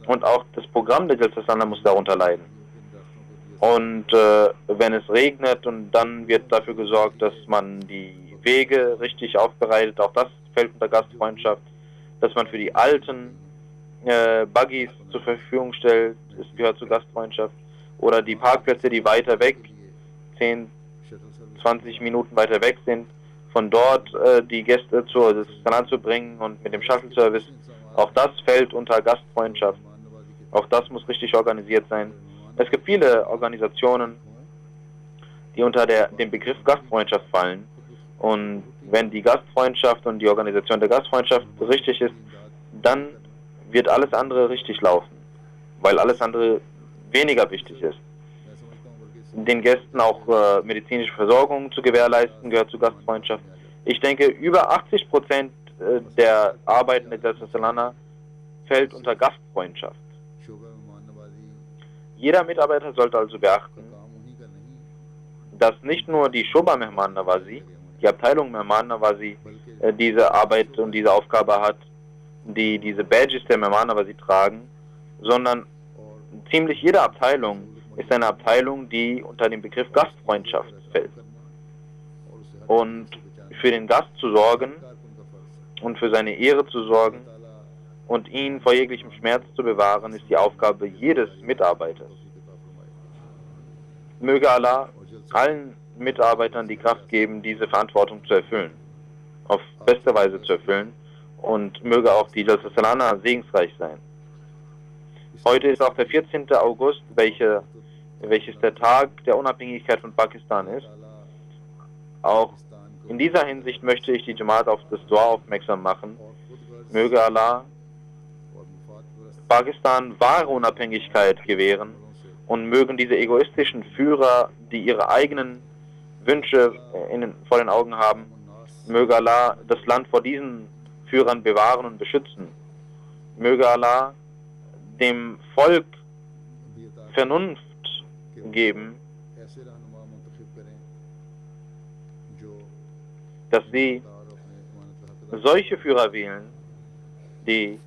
und auch das Programm der Jalsa Salana muss darunter leiden. Und wenn es regnet und dann wird dafür gesorgt, dass man die Wege richtig aufbereitet, auch das fällt unter Gastfreundschaft, dass man für die alten Buggies zur Verfügung stellt, es gehört zur Gastfreundschaft, oder die Parkplätze, die weiter weg, 10, 20 Minuten weiter weg sind, von dort die Gäste zur Salana zu bringen und mit dem Shuttle-Service, auch das fällt unter Gastfreundschaft. Auch das muss richtig organisiert sein. Es gibt viele Organisationen, die unter dem Begriff Gastfreundschaft fallen. Und wenn die Gastfreundschaft und die Organisation der Gastfreundschaft richtig ist, dann wird alles andere richtig laufen, weil alles andere weniger wichtig ist. den Gästen auch medizinische Versorgung zu gewährleisten, gehört zur Gastfreundschaft. Ich denke, über 80% der Arbeiten der Jalsa Salana fällt unter Gastfreundschaft. Jeder Mitarbeiter sollte also beachten, dass nicht nur die Shoba Mehman Nawazi, die Abteilung Mehman Nawazi, diese Arbeit und diese Aufgabe hat, die diese Badges der Mehman Nawazi tragen, sondern ziemlich jede Abteilung ist eine Abteilung, die unter den Begriff Gastfreundschaft fällt. Und für den Gast zu sorgen und für seine Ehre zu sorgen und ihn vor jeglichem Schmerz zu bewahren, ist die Aufgabe jedes Mitarbeiters. Möge Allah allen Mitarbeitern die Kraft geben, diese Verantwortung zu erfüllen, auf beste Weise zu erfüllen, und möge auch die Jalsa Salana segensreich sein. Heute ist auch der 14. August, welches der Tag der Unabhängigkeit von Pakistan ist. Auch in dieser Hinsicht möchte ich die Jamaat auf das Dua aufmerksam machen. Möge Allah Pakistan wahre Unabhängigkeit gewähren und mögen diese egoistischen Führer, die ihre eigenen Wünsche vor den Augen haben, möge Allah das Land vor diesen Führern bewahren und beschützen. Möge Allah dem Volk Vernunft geben, dass sie solche Führer wählen, die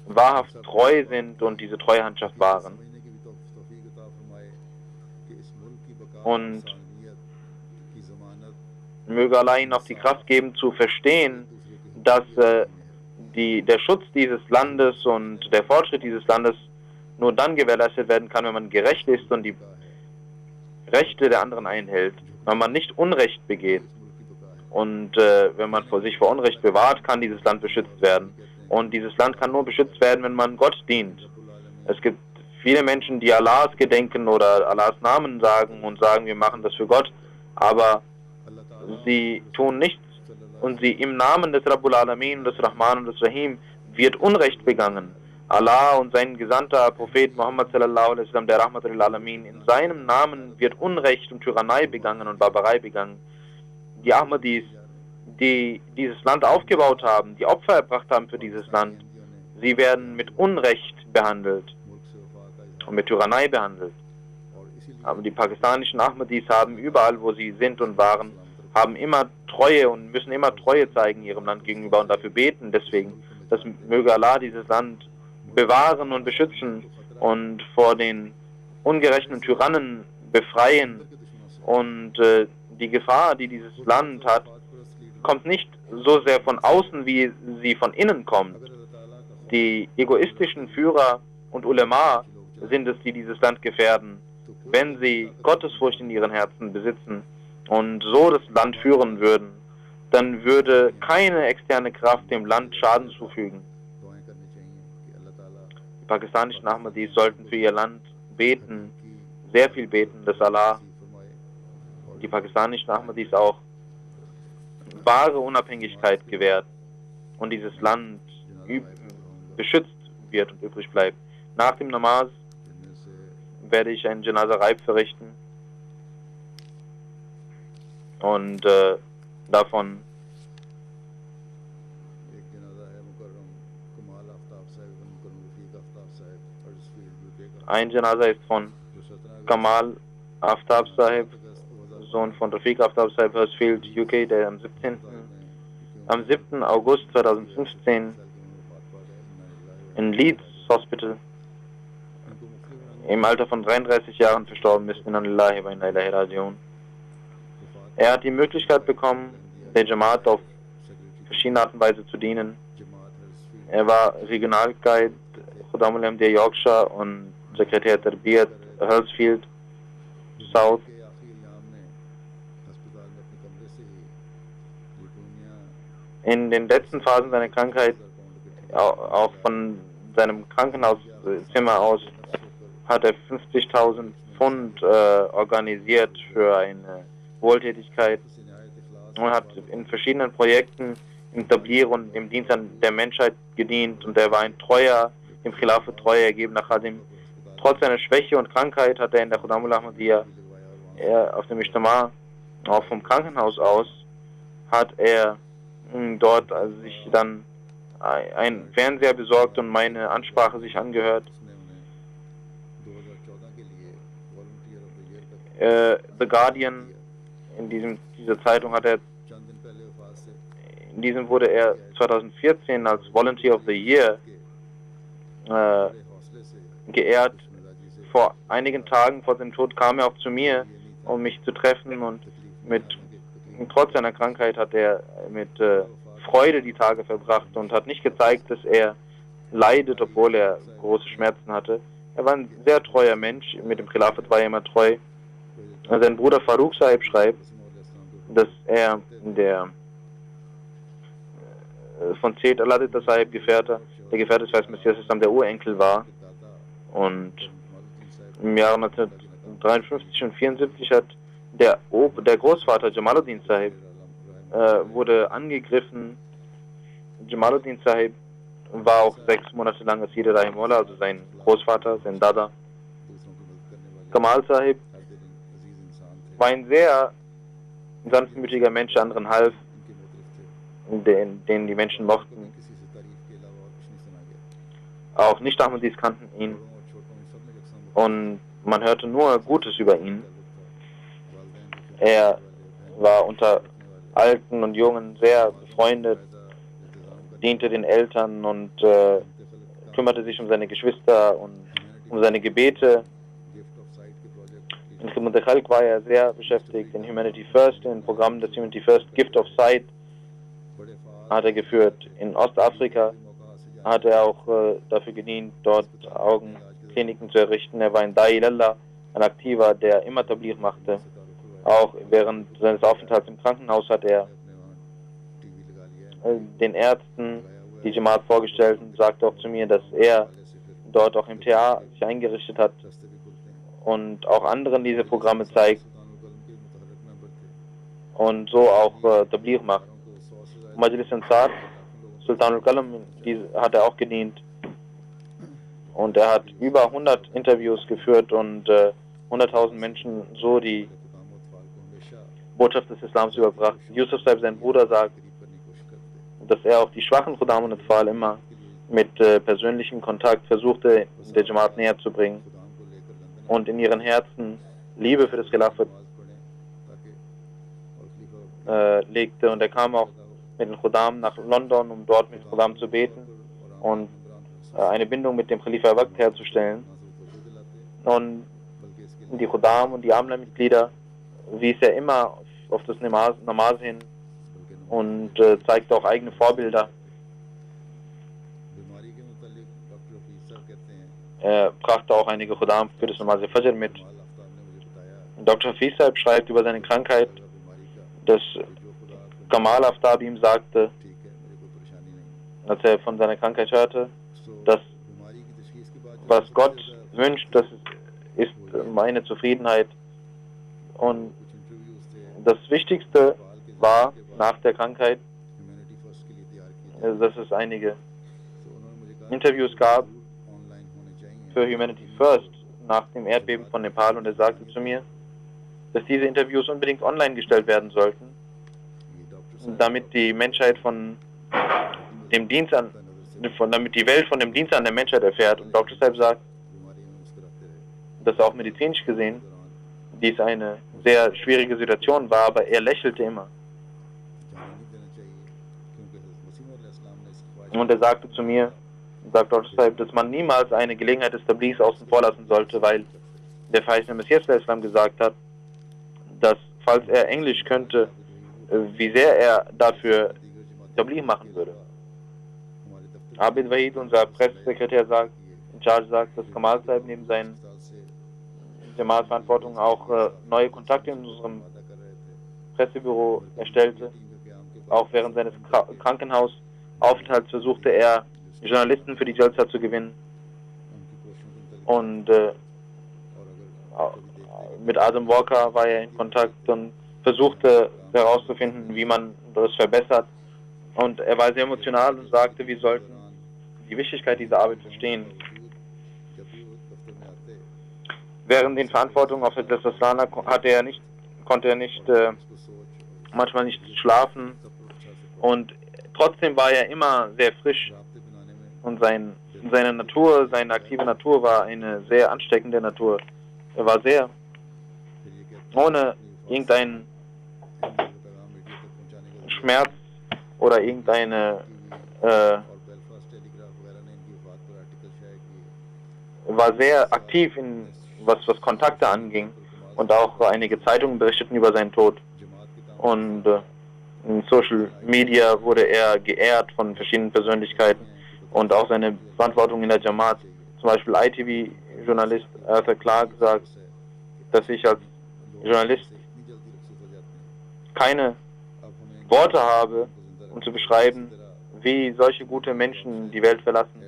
wahrhaft treu sind und diese Treuhandschaft wahren. Und möge Allah ihnen auch die Kraft geben, zu verstehen, dass der Schutz dieses Landes und der Fortschritt dieses Landes nur dann gewährleistet werden kann, wenn man gerecht ist und die Rechte der anderen einhält, wenn man nicht Unrecht begeht. Und wenn man sich vor Unrecht bewahrt, kann dieses Land beschützt werden. Und dieses Land kann nur beschützt werden, wenn man Gott dient. Es gibt viele Menschen, die Allahs gedenken oder Allahs Namen sagen und sagen, wir machen das für Gott, aber sie tun nichts. Und sie im Namen des Rabbul Alamin, des Rahman und des Rahim wird Unrecht begangen. Allah und sein gesandter Prophet Muhammad sallallahu alaihi wasallam, der Rahmat al-Alamin, in seinem Namen wird Unrecht und Tyrannei begangen und Barbarei begangen. Die Ahmadis, die dieses Land aufgebaut haben, die Opfer erbracht haben für dieses Land, sie werden mit Unrecht behandelt und mit Tyrannei behandelt. Aber die pakistanischen Ahmadis haben überall, wo sie sind und waren, haben immer Treue und müssen immer Treue zeigen ihrem Land gegenüber und dafür beten. Deswegen, dass möge Allah dieses Land bewahren und beschützen und vor den ungerechten Tyrannen befreien. Und die Gefahr, die dieses Land hat, kommt nicht so sehr von außen, wie sie von innen kommt. Die egoistischen Führer und Ulema sind es, die dieses Land gefährden, wenn sie Gottesfurcht in ihren Herzen besitzen und so das Land führen würden, dann würde keine externe Kraft dem Land Schaden zufügen. Die pakistanischen Ahmadis sollten für ihr Land beten, sehr viel beten, dass Allah die pakistanischen Ahmadis auch wahre Unabhängigkeit gewährt und dieses Land beschützt wird und übrig bleibt. Nach dem Namaz werde ich ein Janaza Raib verrichten und davon ein Janaza ist von Kamal Aftab Sahib, Sohn von Rafiq Aftab Sahib, Huddersfield, UK, der am 7. August 2015 in Leeds Hospital im Alter von 33 Jahren verstorben ist. Inna lillahi wa inna ilaihi raji'un. Er hat die Möglichkeit bekommen, der Jamaat auf verschiedene Art und Weise zu dienen. Er war Regionalguide Khudam al-Ahmadiyya Yorkshire und Sekretär Tarbiyat Huddersfield South. In den letzten Phasen seiner Krankheit, auch von seinem Krankenhauszimmer aus, hat er 50.000 Pfund organisiert für eine Wohltätigkeit und hat in verschiedenen Projekten im Tablir und im Dienst an der Menschheit gedient, und er war ein treuer, dem Khilafat treu ergebener Khadim, trotz seiner Schwäche und Krankheit hat er in der Khudamul Ahmadiyya auf dem Ijtima, auch vom Krankenhaus aus, hat er dort sich dann einen Fernseher besorgt und meine Ansprache sich angehört. The Guardian, in dieser Zeitung hat er, in diesem wurde er 2014 als Volunteer of the Year geehrt. Vor einigen Tagen vor seinem Tod kam er auch zu mir, um mich zu treffen, und trotz seiner Krankheit hat er mit Freude die Tage verbracht und hat nicht gezeigt, dass er leidet, obwohl er große Schmerzen hatte. Er war ein sehr treuer Mensch, mit dem Khilafat war er immer treu. Sein Bruder Farooq Sahib schreibt, dass er der von Sayyid Aladid Sahib der Gefährte des Weißen Messias Islam, der Urenkel war, und im Jahre 1953 und 1974 hat der Großvater Jamaluddin Sahib wurde angegriffen. Jamaluddin Sahib war auch 6 Monate lang als Asir Rahimullah, also sein Großvater, sein Dada. Kamal Sahib war ein sehr sanftmütiger Mensch, der anderen half, den die Menschen mochten. Auch Nicht-Ahmadis kannten ihn und man hörte nur Gutes über ihn. Er war unter Alten und Jungen sehr befreundet, diente den Eltern und kümmerte sich um seine Geschwister und um seine Gebete. In Khidmat al-Khalq war er sehr beschäftigt, in Humanity First, im Programm des Humanity First Gift of Sight hat er geführt. In Ostafrika hat er auch dafür gedient, dort Augenkliniken zu errichten. Er war ein Da'ilallah, ein Aktiver, der immer Tabligh machte. Auch während seines Aufenthalts im Krankenhaus hat er den Ärzten die Jamaat vorgestellt und sagte auch zu mir, dass er dort auch im TA sich eingerichtet hat und auch anderen diese Programme zeigt und so auch Tabligh macht. Majlis Ansar, Sultan al-Qalam, hat er auch gedient und er hat über 100 Interviews geführt und 100.000 Menschen so die Botschaft des Islams überbracht. Yusuf Saib, sein Bruder, sagt, dass er auch die schwachen Khuddam und Atfal immer mit persönlichem Kontakt versuchte, der Jamaat näher zu bringen und in ihren Herzen Liebe für das Khilafat legte. Und er kam auch mit den Khuddam nach London, um dort mit Khuddam zu beten und eine Bindung mit dem Khalifa Waqt herzustellen. Und die Khuddam und die Amla-Mitglieder wies er immer auf das Namaz hin und zeigte auch eigene Vorbilder. Er brachte auch einige Khuddam für das Namaz al-Fajr mit. Dr. Hafiz Sahib schreibt über seine Krankheit, dass Kamal Aftab ihm sagte, als er von seiner Krankheit hörte, dass was Gott wünscht, das ist meine Zufriedenheit. Und das Wichtigste war nach der Krankheit, dass es einige Interviews gab für Humanity First nach dem Erdbeben von Nepal, und er sagte zu mir, dass diese Interviews unbedingt online gestellt werden sollten, damit die Menschheit damit die Welt von dem Dienst an der Menschheit erfährt. Und Dr. Saib sagt, dass auch medizinisch gesehen dies eine sehr schwierige Situation war, aber er lächelte immer. Und er sagte zu mir, sagt Dr. Saib, dass man niemals eine Gelegenheit des Tablighs außen vor lassen sollte, weil der verheißene Messias Islam gesagt hat, dass falls er Englisch könnte, wie sehr er dafür Tabligh machen würde. Abid Wahid, unser Pressesekretär, in Charge sagt, dass Kamal Saib neben seinen Jamaat-Verantwortung auch neue Kontakte in unserem Pressebüro erstellte. Auch während seines Krankenhausaufenthalts versuchte er, Journalisten für die Jalsa zu gewinnen. Und mit Adam Walker war er in Kontakt und versuchte herauszufinden, wie man das verbessert. Und er war sehr emotional und sagte, wir sollten die Wichtigkeit dieser Arbeit verstehen. Während den Verantwortungen auf der Jalsa konnte er nicht manchmal nicht schlafen, und trotzdem war er immer sehr frisch, und seine Natur, seine aktive Natur war eine sehr ansteckende Natur. Er war sehr ohne irgendeinen Schmerz oder irgendeine war sehr aktiv in was Kontakte anging, und auch einige Zeitungen berichteten über seinen Tod, und in Social Media wurde er geehrt von verschiedenen Persönlichkeiten, und auch seine Verantwortung in der Jamaat. Zum Beispiel ITV-Journalist Arthur Clarke sagt, dass ich als Journalist keine Worte habe, um zu beschreiben, wie solche gute Menschen die Welt verlassen.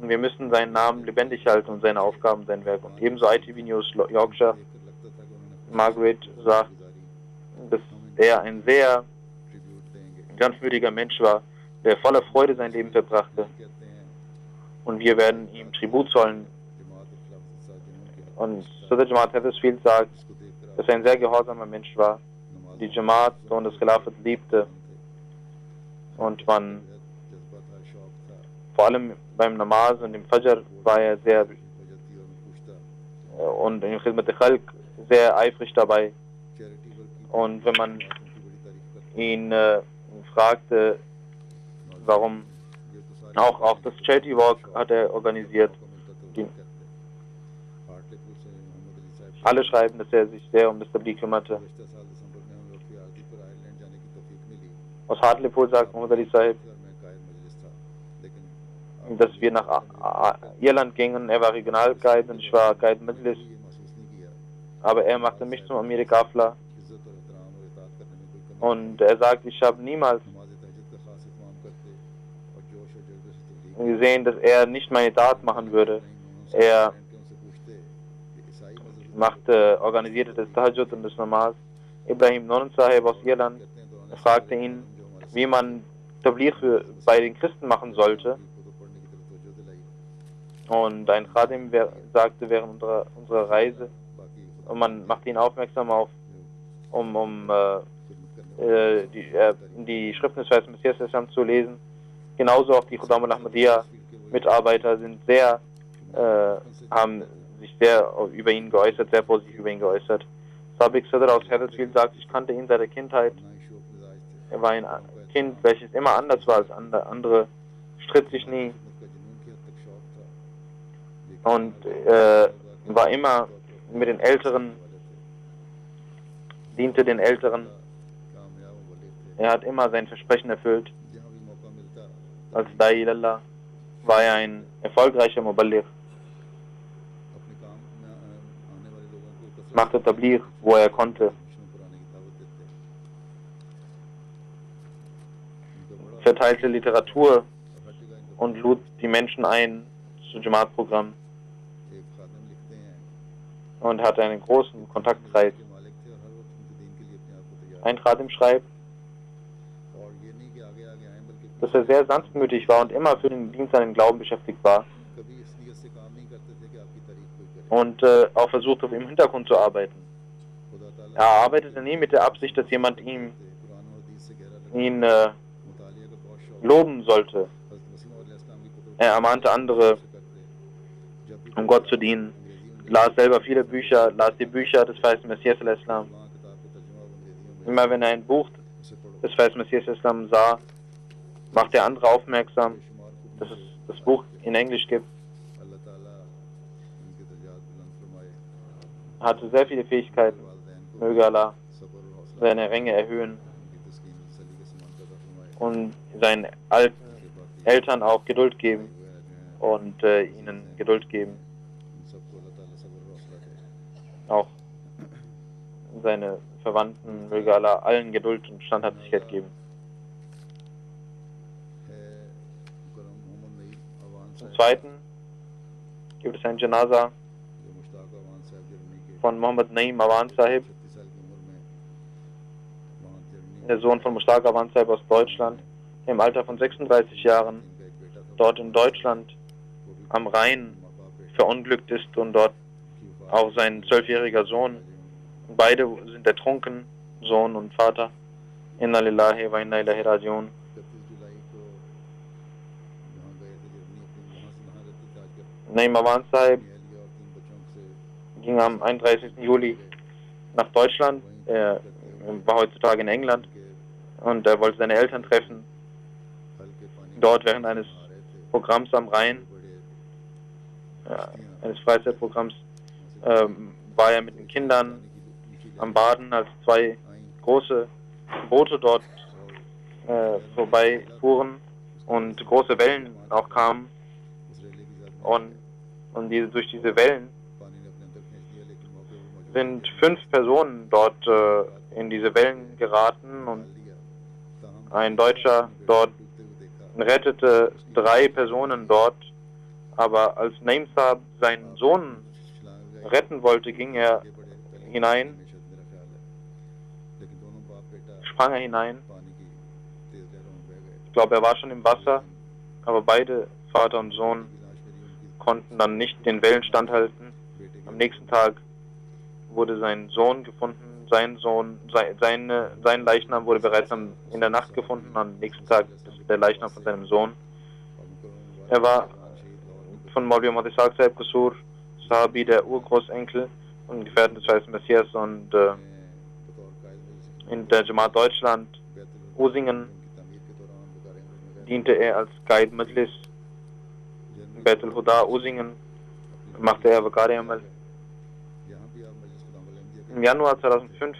Und wir müssen seinen Namen lebendig halten und seine Aufgaben, sein Werk. Und ebenso ITV News Yorkshire, Margaret sagt, dass er ein sehr sanftmütiger Mensch war, der voller Freude sein Leben verbrachte. Und wir werden ihm Tribut zollen. Und Sadr Jamaat Huddersfield sagt, dass er ein sehr gehorsamer Mensch war, die Jamaat und das Khilafat liebte, und man vor allem beim Namaz und im Fajr war er sehr und im Khidmat al-Khalq sehr eifrig dabei. Und wenn man ihn fragte, warum, auch das Charity Walk hat er organisiert. Alle schreiben, dass er sich sehr um das Tabligh kümmerte. Aus Hartlepool sagt Muhammad Ali Sahib, dass wir nach Irland gingen. Er war Regionalguide und ich war Guide Majlis. Aber er machte mich zum Amir Qafla. Und er sagt, ich habe niemals gesehen, dass er nicht meine Tat machen würde. Er organisierte das Tahajjud und das Namaz. Ibrahim Nonan Sahib aus Irland fragte ihn, wie man Tabligh bei den Christen machen sollte. Und ein Khadim sagte während unserer Reise, und man machte ihn aufmerksam auf, die Schriften des Versen Messias Islam zu lesen. Genauso auch die Khuddam al-Ahmadiyya Mitarbeiter haben sich sehr über ihn geäußert, sehr positiv über ihn geäußert. Sabiq Sadr aus Huddersfield sagt, ich kannte ihn seit der Kindheit. Er war ein Kind, welches immer anders war als andere, stritt sich nie und war immer mit den Älteren, diente den Älteren. Er hat immer sein Versprechen erfüllt. Als Da'i ilallah war er ein erfolgreicher Muballigh. Machte Tabligh, wo er konnte. Verteilte Literatur und lud die Menschen ein zu Jamaat-Programm und hatte einen großen Kontaktkreis. Ein Khadim schreibt, dass er sehr sanftmütig war und immer für den Dienst an den Glauben beschäftigt war und auch versuchte, im Hintergrund zu arbeiten. Er arbeitete nie mit der Absicht, dass jemand ihn loben sollte. Er ermahnte andere, um Gott zu dienen, las selber viele Bücher, las die Bücher des Versen Messias al-Islam. Immer wenn er ein Buch des Versen Messias al-Islam sah, machte er andere aufmerksam, dass es das Buch in Englisch gibt. Er hatte sehr viele Fähigkeiten. Möge Allah seine Ränge erhöhen und seinen alten Eltern auch Geduld geben und ihnen Geduld geben. Auch seine Verwandten, möge Allah allen Geduld und Standhaftigkeit geben. Zum Zweiten gibt es ein Janaza von Muhammad Naim Awan Sahib, der Sohn von Mushtaq Awan Sahib aus Deutschland, der im Alter von 36 Jahren dort in Deutschland am Rhein verunglückt ist und dort auch sein 12-jähriger Sohn. Beide sind ertrunken, Sohn und Vater. Inna lillahi wa inna ilaihi rajiun. 31 जुलाई को Naim Awan Sahib एहलिया और 3 बच्चों से ging am 31. Juli nach Deutschland. Er war heutzutage in England und er wollte seine Eltern treffen. हल्के पानी Dort während eines आ रहे थे Programms am Rhein, eines Freizeitprogramms, war er mit den Kindern am Baden, als zwei große Boote dort vorbeifuhren und große Wellen auch kamen. उस रेले की ज़्यादा Und durch diese Wellen पानी ने अपने अंदर खींच लिया लेकिन मौके पर मौजूद sind 5 Personen dort in diese Wellen geraten und लिया ताहम ein Deutscher dort डूबते हुए देखा rettete 3 Personen dort, aber als Naim Saab seinen Sohn छलांग लगाई retten wollte, ging er आगे बढ़े hinein, हमेशा मेरा ख्याल है लेकिन दोनों बाप बेटा sprang er hinein. पानी की तेज लहरों में बह गए Ich glaube, er war schon im Wasser, aber beide, Vater und Sohn, की लाश मेरी उनकी konnten dann nicht den Wellen standhalten. बेटे Am के nächsten Tag wurde sein Sohn gefunden, sein Leichnam wurde bereits in der Nacht gefunden, am nächsten Tag der Leichnam von seinem Sohn. Er war von Maulvi Ahmad Ishaq Sahib Qusur, Sahabi, der Urgroßenkel und Gefährten des Weißen Messias, und बतौर कायद in der Jamaat Deutschland, Usingen, की तमीर के दौरान बुखारी में diente er als Qaid Majlis. In Beit al-Huda, Usingen, machte er Vakari Amal. यहाँ भी आप मजलिस खुदाम Ahmadiyya Im Januar 2005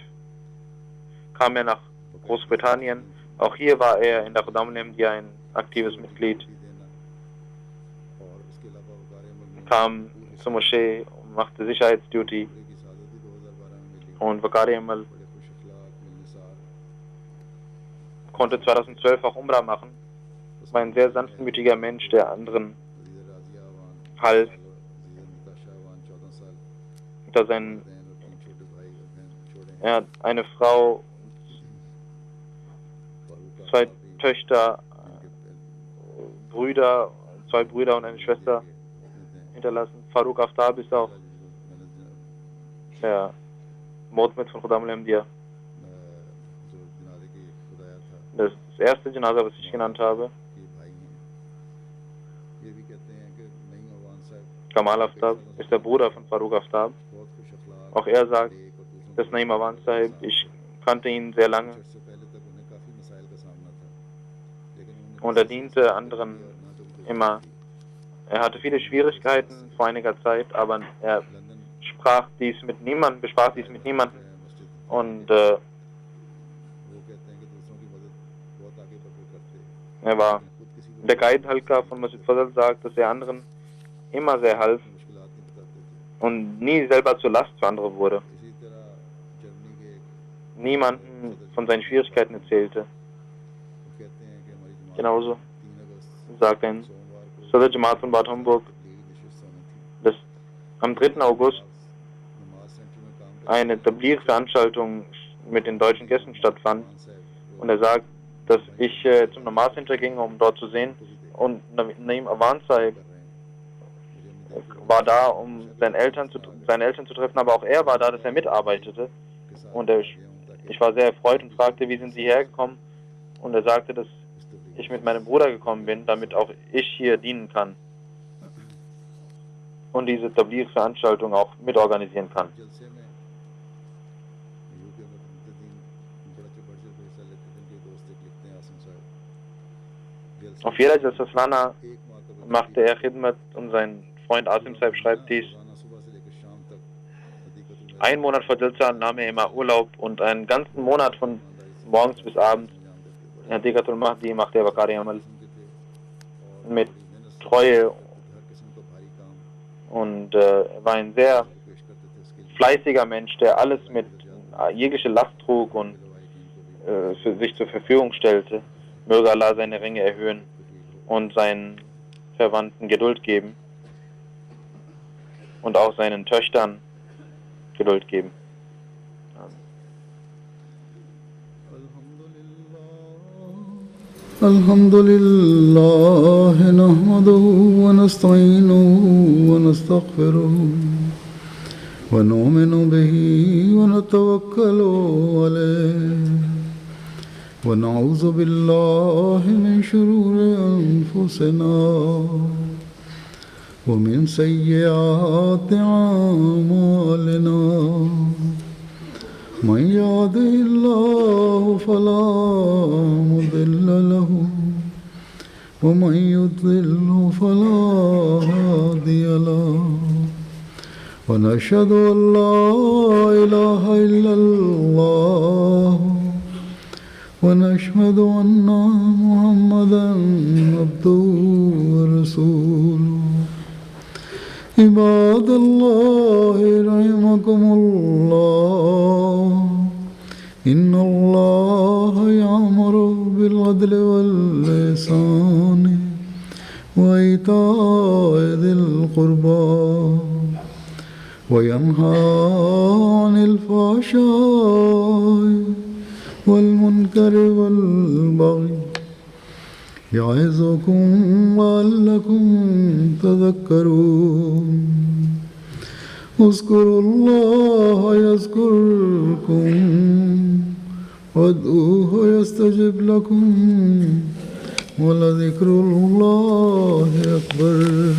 kam er nach Großbritannien. Auch hier war er in der Khudam al-Ahmadiyya ein aktives Mitglied. के देना और इसके अलावा बुखारी में Kam zur Moschee und machte Sicherheitsduty. की सादत भी 2012 में मिली Und Vakari Amal बड़े खुश अखलाक मिलनसार konnte 2012 auch Umrah machen. War ein sehr sanftmütiger Mensch, der anderen अजीज़ राजिया अवान half, अजीज़ नताशा अवान 14 साल da sein, बहन और 3 छोटे भाई और बहन छोड़े हैं er hat eine Frau, Farooq 2 Töchter, जिनके Brüder, 2 Brüder und eine Schwester hinterlassen. Farooq Aftab ist auch der Mordmet von Khudam al-Ahmadiyya. जो जनाजे की खुदाया था Das ist das erste Janaza, was ich genannt habe. कि भाई हैं ये भी कहते हैं कि नईम अवान साहब Kamal Aftab ist der Bruder von Farooq Aftab. बहुत खुश अखलाक Auch er sagt, नेक और दूसरों dass Naim Awan Sahib, ich kannte ihn sehr lange church से पहले तक उन्हें काफी मसाइल का सामना था लेकिन उन्होंने und er diente anderen immer. Er hatte viele Schwierigkeiten vor einiger Zeit, aber er London besprach dies mit niemandem मस्जिद und वो कहते हैं कि दूसरों की मदद बहुत आगे बढ़ कर करते हैं er war, खुद किसी को der Qaid Halka von Masjid Fazal sagt, dass er anderen immer sehr half मुश्किलात नहीं बताते थे und nie selber zur Last für andere wurde. इसी तरह जर्मनी के एक Niemanden von seinen Schwierigkeiten erzählte. वो कहते हैं कि हमारी जमात Genauso 3 अगस्त sagt ein सोमवार को Sadr Jamaat von Bad Homburg, Tablighi नशिस्त होनी थी dass am 3. August नमाज सेंटर में काम eine Tabligh-Veranstaltung mit den deutschen Gästen stattfand. Und er sagt, dass ich zum Namaz-Center ging, um dort zu sehen. Und Naim Awan Sahib war da, um seine Eltern zu treffen, aber auch er war da, dass er mitarbeitete. Und ich war sehr erfreut und fragte, wie sind Sie hergekommen? Und er sagte, dass ich mit meinem Bruder gekommen bin, damit auch ich hier dienen kann und diese Tabligh-Veranstaltung auch mitorganisieren kann. जलसे में यूके में मुतद्दीन बड़ा बढ़ चढ़ हिस्सा लेते थे उनके दोस्त एक लिखते हैं आसिम साहब जलसे Auf jeder Jalsa Salana एक माह कबल machte er Khidmat und sein Freund Asim Saib schreibt dies. रोजाना सुबह से लेकर शाम तक हदीकतुल Einen Monat vor Jalsa nahm er immer Urlaub und einen ganzen Monat von morgens bis abends in Hadikatul Mahdi machte er Vakari Amal mit Treue हर किस्म का भारी काम und er war ein sehr पेश करते थे उसके लिए fleißiger Mensch, der alles mit jegliche Last trug und für sich zur Verfügung stellte. Möge Allah seine Ringe erhöhen und seinen Verwandten Geduld geben und auch seinen Töchtern Geduld geben. الحمد لله نحمده ونستعينه ونستغفره ونؤمن به ونتوكل عليه ونعوذ بالله من شرور أنفسنا ومن سيئات أعمالنا من يهده الله فلا مضل له ومن يضلل فلا هادي له ونشهد أن لا إله إلا الله ونشهد أن محمدا عبده ورسوله عباد الله رحمكم الله إن الله يأمر بالعدل والإحسان وإيتاء ذي القربى وينهى عن الفحشاء والمنكر والبغي يعظكم لعلكم تذكرون اذكروا الله يذكركم وادعوه يستجب لكم ولذكر الله أكبر.